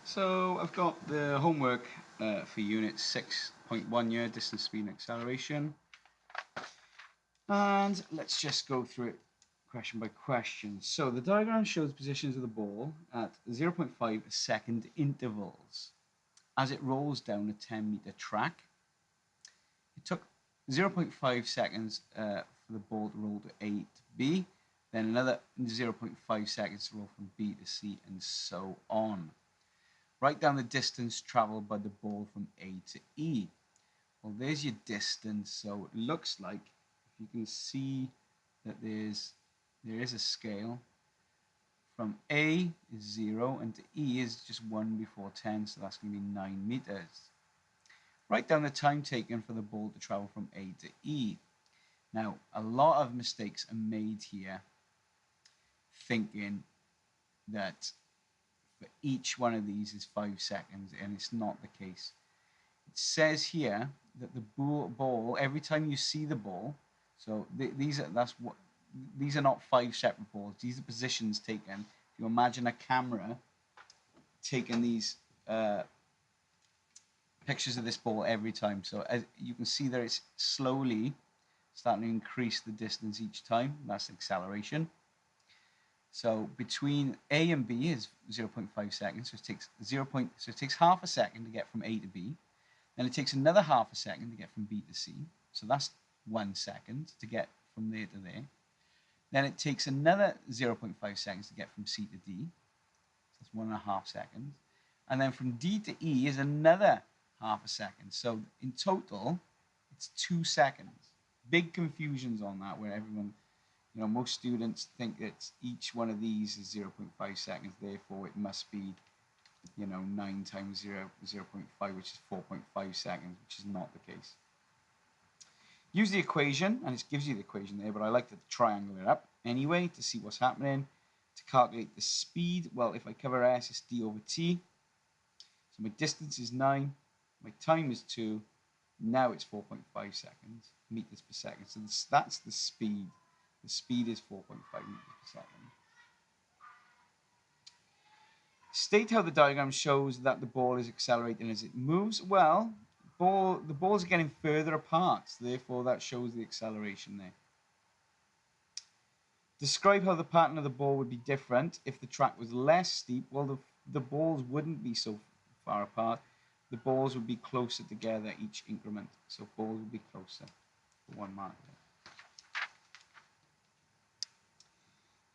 So I've got the homework for unit 6.1 here, distance, speed and acceleration. And let's just go through it question by question. So the diagram shows positions of the ball at 0.5 second intervals as it rolls down a 10-meter track. It took 0.5 seconds for the ball to roll to A to B, then another 0.5 seconds to roll from B to C, and so on. Write down the distance traveled by the ball from A to E. Well, there's your distance. So it looks like, if you can see that there is a scale. From A is 0 and to E is just 1 before 10, so that's going to be 9 meters. Write down the time taken for the ball to travel from A to E. Now, a lot of mistakes are made here, thinking that for each one of these is 5 seconds, and it's not the case. It says here that the ball, every time you see the ball, so these are not 5 separate balls. These are positions taken. If you imagine a camera taking these pictures of this ball every time, so as you can see that it's slowly starting to increase the distance each time. That's acceleration. So between A and B is 0.5 seconds. So it takes half a second to get from A to B. Then it takes another half a second to get from B to C. So that's 1 second to get from there to there. Then it takes another 0.5 seconds to get from C to D. So that's 1.5 seconds. And then from D to E is another half a second. So in total, it's 2 seconds. Big confusions on that, where everyone, most students think that each one of these is 0.5 seconds, therefore it must be 9 times 0.5, which is 4.5 seconds, which is not the case. Use the equation, and it gives you the equation there, but I like to triangle it up anyway to see what's happening. To calculate the speed, well, if I cover S, it's d over t. So my distance is 9, my time is 2, now it's 4.5 seconds, meters per second. So that's the speed. The speed is 4.5 meters per second. State how the diagram shows that the ball is accelerating as it moves. Well, the balls are getting further apart, so therefore that shows the acceleration there. Describe how the pattern of the ball would be different if the track was less steep. Well, the balls wouldn't be so far apart. The balls would be closer together each increment. So balls would be closer for 1 mark there.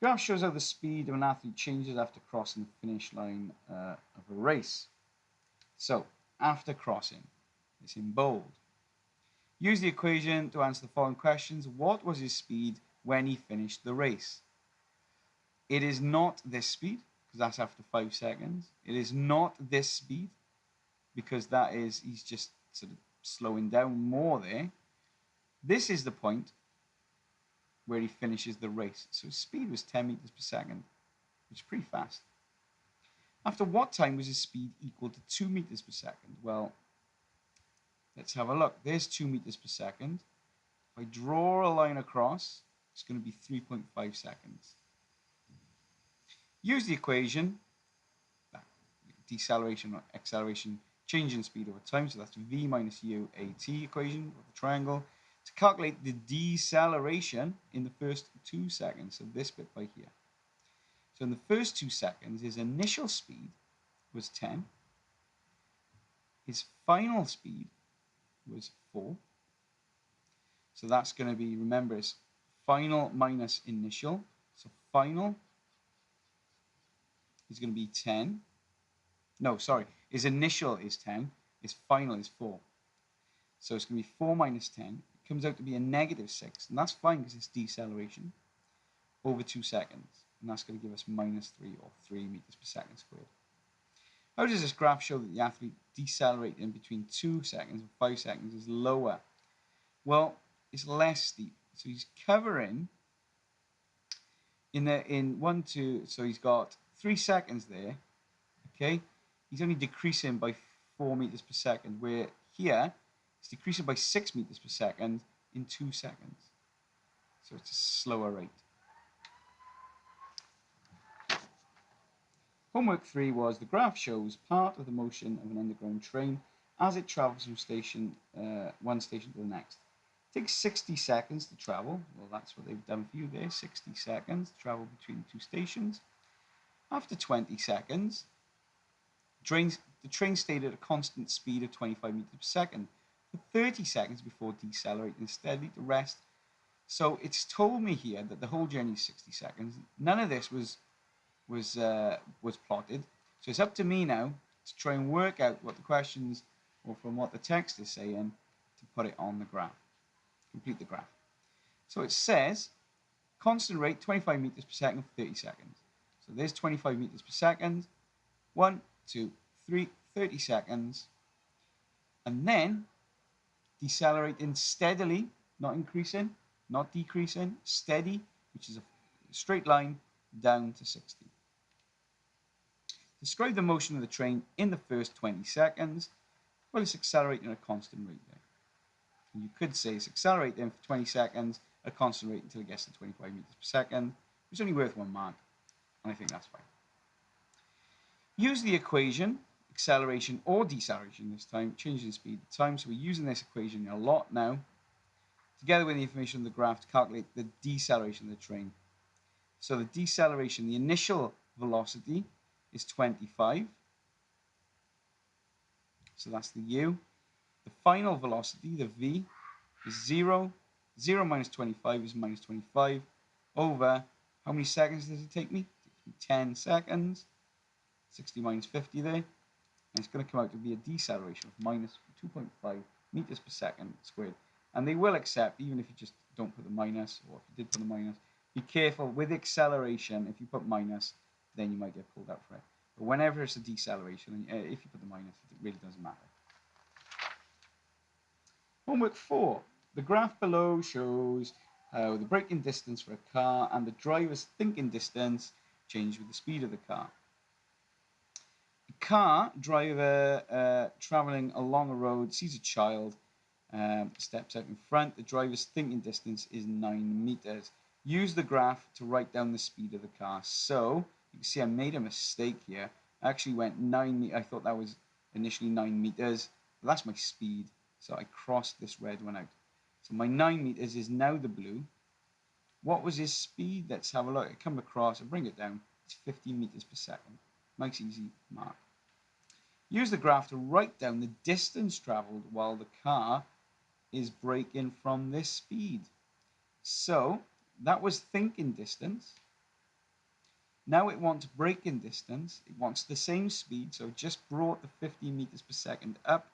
Graph shows how the speed of an athlete changes after crossing the finish line of a race. So, after crossing, it's in bold. Use the equation to answer the following questions. What was his speed when he finished the race? It is not this speed, because that's after 5 seconds. It is not this speed, because he's just sort of slowing down more there. This is the point where he finishes the race. So his speed was 10 meters per second, which is pretty fast. After what time was his speed equal to 2 meters per second? Well, let's have a look. There's 2 meters per second. If I draw a line across, it's going to be 3.5 seconds. Use the equation, deceleration or acceleration, change in speed over time. So that's v minus u at equation of the triangle. To calculate the deceleration in the first 2 seconds, so this bit by here. So in the first 2 seconds, his initial speed was 10. His final speed was 4. So that's going to be, remember, it's final minus initial. So final is going to be 10. No, sorry. His initial is 10. His final is 4. So it's going to be 4 minus 10. It comes out to be a negative 6. And that's fine because it's deceleration over 2 seconds. And that's going to give us minus 3 or 3 meters per second squared. How does this graph show that the athlete decelerating between 2 seconds and 5 seconds is lower? Well, it's less steep. So he's covering in 1, 2, so he's got 3 seconds there. Okay, he's only decreasing by 4 meters per second, where here it's decreasing by 6 meters per second in 2 seconds. So it's a slower rate. Homework 3 was the graph shows part of the motion of an underground train as it travels from one station to the next. It takes 60 seconds to travel. Well, that's what they've done for you there, 60 seconds to travel between two stations. After 20 seconds, the train stayed at a constant speed of 25 meters per second for 30 seconds before decelerating steadily to rest. So it's told me here that the whole journey is 60 seconds. None of this was plotted. So it's up to me now to try and work out what the questions, or from what the text is saying, to put it on the graph, complete the graph. So it says constant rate 25 meters per second for 30 seconds. So there's 25 meters per second, 1, 2, 3, 30 seconds, and then decelerating steadily, not increasing, not decreasing, steady, which is a straight line down to 60. Describe the motion of the train in the first 20 seconds. Well, it's accelerating at a constant rate there. And you could say it's accelerating for 20 seconds at a constant rate until it gets to 25 meters per second. It's only worth 1 mark, and I think that's fine. Use the equation, acceleration or deceleration this time, changing the speed of time. So we're using this equation a lot now, together with the information on the graph to calculate the deceleration of the train. So the deceleration, the initial velocity is 25. So that's the u. The final velocity, the v, is 0. 0 minus 25 is minus 25 over, how many seconds does it take me? It takes me 10 seconds. 60 minus 50 there. And it's going to come out to be a deceleration of minus 2.5 meters per second squared. And they will accept, even if you just don't put the minus, or if you did put the minus, be careful with acceleration. If you put minus, then you might get pulled out for it. But whenever it's a deceleration, if you put the minus, it really doesn't matter. Homework 4. The graph below shows how the braking distance for a car and the driver's thinking distance change with the speed of the car. A car driver traveling along a road sees a child, steps out in front. The driver's thinking distance is 9 meters. Use the graph to write down the speed of the car. So you can see I made a mistake here. I actually went 9 meters. I thought that was initially 9 meters. But that's my speed. So I crossed this red one out. So my 9 meters is now the blue. What was his speed? Let's have a look. I come across, I bring it down. It's 50 meters per second. Nice easy mark. Use the graph to write down the distance traveled while the car is braking from this speed. So that was thinking distance. Now it wants braking distance. It wants the same speed, so it just brought the 50 meters per second up.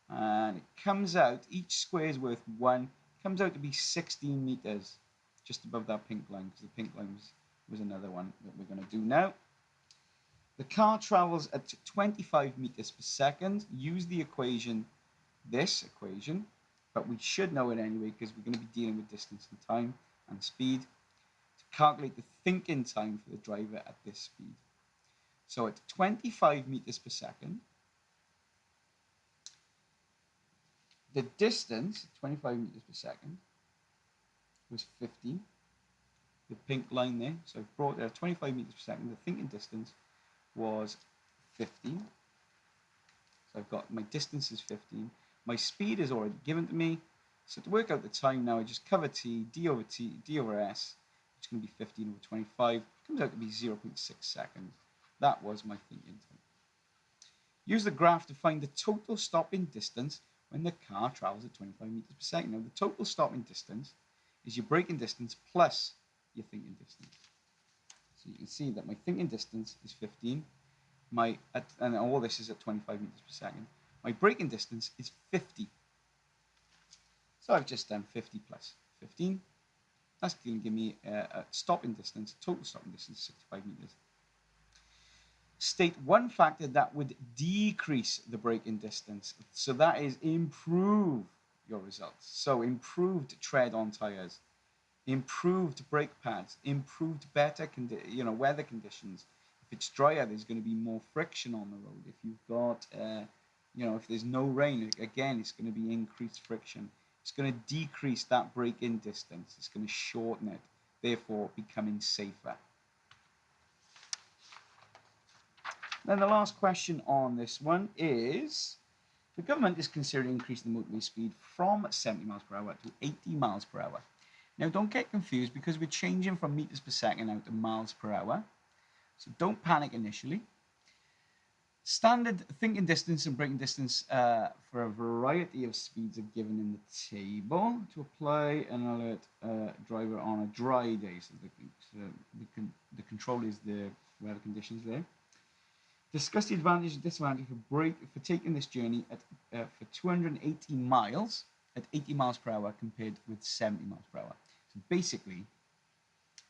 And it comes out, each square is worth 1, comes out to be 16 meters, just above that pink line, because the pink line was another one that we're going to do now. The car travels at 25 meters per second. Use the equation, this equation, but we should know it anyway because we're going to be dealing with distance and time and speed, to calculate the thinking time for the driver at this speed. So at 25 meters per second, the distance, 25 meters per second, was 50. The pink line there, so I've brought there 25 meters per second. The thinking distance was 15. So I've got my distance is 15. My speed is already given to me. So to work out the time now, I just cover t, d over s, which is going to be 15 over 25. It comes out to be 0.6 seconds. That was my thinking time. Use the graph to find the total stopping distance when the car travels at 25 meters per second. Now, the total stopping distance is your braking distance plus your thinking distance. So you can see that my thinking distance is 15. And all this is at 25 meters per second. My braking distance is 50. So I've just done 50 plus 15. That's going to give me a stopping distance, total stopping distance, 65 meters. State one factor that would decrease the braking distance. So that is improve your results. So improved tread on tires, improved brake pads, improved better weather conditions. If it's drier, there's going to be more friction on the road. If you've got, if there's no rain, again, it's going to be increased friction. It's going to decrease that braking distance. It's going to shorten it, therefore becoming safer. Then the last question on this one is, the government is considering increasing the motorway speed from 70 miles per hour to 80 miles per hour. Now, don't get confused because we're changing from meters per second out to miles per hour. So don't panic initially. Standard thinking distance and braking distance for a variety of speeds are given in the table. To apply an alert driver on a dry day, so the control is the weather conditions there. Discuss the advantage and disadvantage for taking this journey for 280 miles at 80 miles per hour compared with 70 miles per hour. So basically,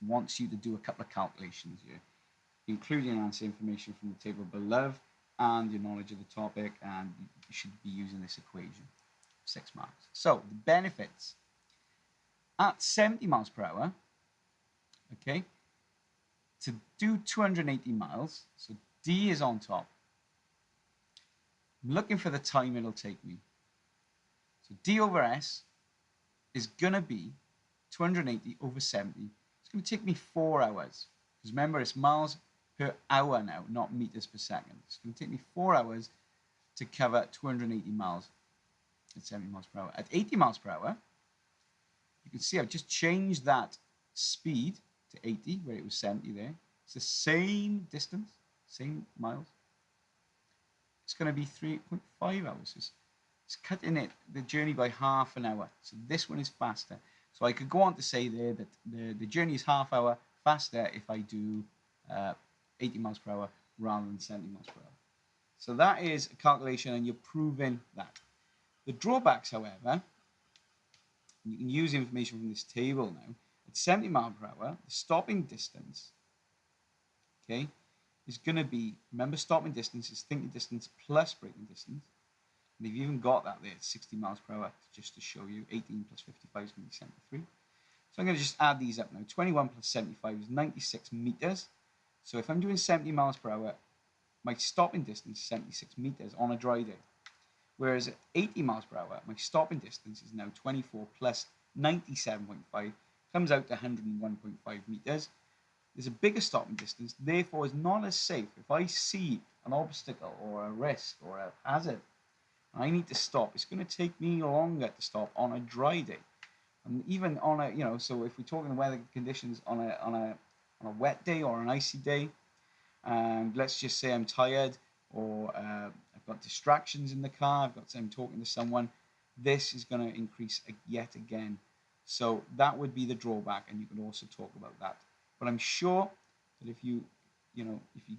wants you to do a couple of calculations here, including answer information from the table below and your knowledge of the topic, and you should be using this equation. 6 marks. So the benefits at 70 miles per hour, okay, to do 280 miles, so D is on top. I'm looking for the time it'll take me. So D over S is going to be 280 over 70. It's going to take me 4 hours. Because remember, it's miles per hour now, not meters per second. It's going to take me 4 hours to cover 280 miles at 70 miles per hour. At 80 miles per hour, you can see I've just changed that speed to 80, where it was 70 there. It's the same distance, same miles. It's going to be 3.5 hours. It's cutting the journey by half an hour. So this one is faster. So I could go on to say there that the journey is half hour faster if I do 80 miles per hour rather than 70 miles per hour. So that is a calculation, and you're proving that. The drawbacks, however, you can use information from this table now. At 70 miles per hour, the stopping distance, okay, is going to be, remember, stopping distance is thinking distance plus braking distance. And they've even got that there at 60 miles per hour, just to show you. 18 plus 55 is going to be 73. So I'm going to just add these up now. 21 plus 75 is 96 meters. So if I'm doing 70 miles per hour, my stopping distance is 76 meters on a dry day. Whereas at 80 miles per hour, my stopping distance is now 24 plus 97.5, comes out to 101.5 meters. There's a bigger stopping distance, therefore is not as safe. If I see an obstacle or a risk or a hazard, I need to stop. It's going to take me longer to stop on a dry day, and even on a So if we're talking weather conditions on a wet day or an icy day, and let's just say I'm tired or I've got distractions in the car, I'm talking to someone, this is going to increase yet again. So that would be the drawback, and you can also talk about that. But I'm sure that if you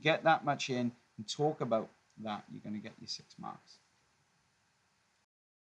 get that much in and talk about that, you're going to get your 6 marks.